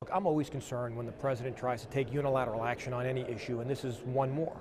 Look, I'm always concerned when the president tries to take unilateral action on any issue, and this is one more.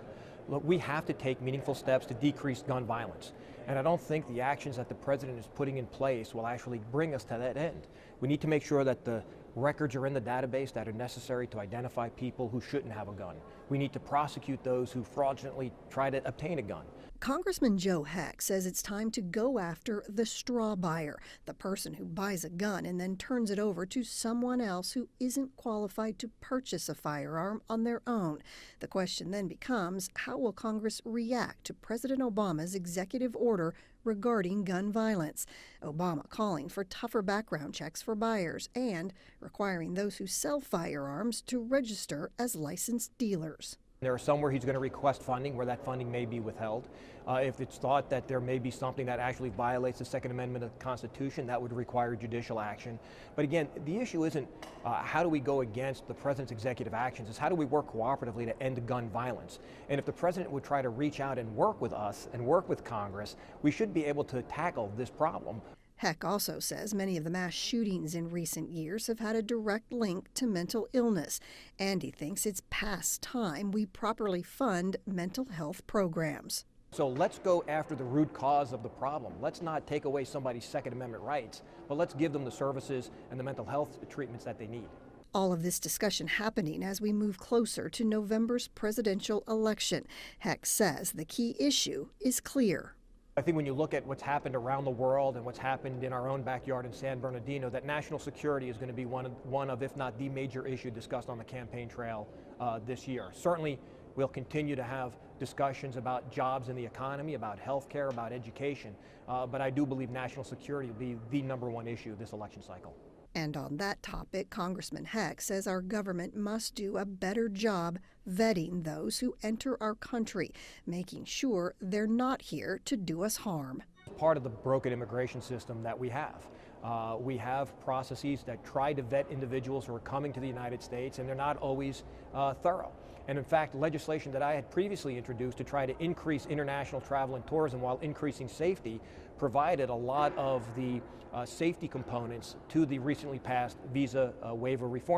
Look, we have to take meaningful steps to decrease gun violence. And I don't think the actions that the president is putting in place will actually bring us to that end. We need to make sure that the records are in the database that are necessary to identify people who shouldn't have a gun. We need to prosecute those who fraudulently try to obtain a gun. Congressman Joe Heck says it's time to go after the straw buyer, the person who buys a gun and then turns it over to someone else who isn't qualified to purchase a firearm on their own. The question then becomes, how will Congress react to President Obama's executive order regarding gun violence? Obama calling for tougher background checks for buyers and requiring those who sell firearms to register as licensed dealers. There are some where he's going to request funding, where that funding may be withheld. If it's thought that there may be something that actually violates the Second Amendment of the Constitution, that would require judicial action. But again, the issue isn't how do we go against the president's executive actions, it's how do we work cooperatively to end gun violence. And if the president would try to reach out and work with us and work with Congress, we should be able to tackle this problem. Heck also says many of the mass shootings in recent years have had a direct link to mental illness, and he thinks it's past time we properly fund mental health programs. So let's go after the root cause of the problem. Let's not take away somebody's Second Amendment rights, but let's give them the services and the mental health treatments that they need. All of this discussion happening as we move closer to November's presidential election. Heck says the key issue is clear. I think when you look at what's happened around the world and what's happened in our own backyard in San Bernardino, that national security is going to be one of, if not the major issue discussed on the campaign trail this year. Certainly, we'll continue to have discussions about jobs in the economy, about health care, about education, but I do believe national security will be the #1 issue this election cycle. And on that topic, Congressman Heck says our government must do a better job vetting those who enter our country, making sure they're not here to do us harm. Part of the broken immigration system that we have processes that try to vet individuals who are coming to the United States, and they're not always thorough. And in fact, legislation that I had previously introduced to try to increase international travel and tourism while increasing safety provided a lot of the safety components to the recently passed visa waiver reform.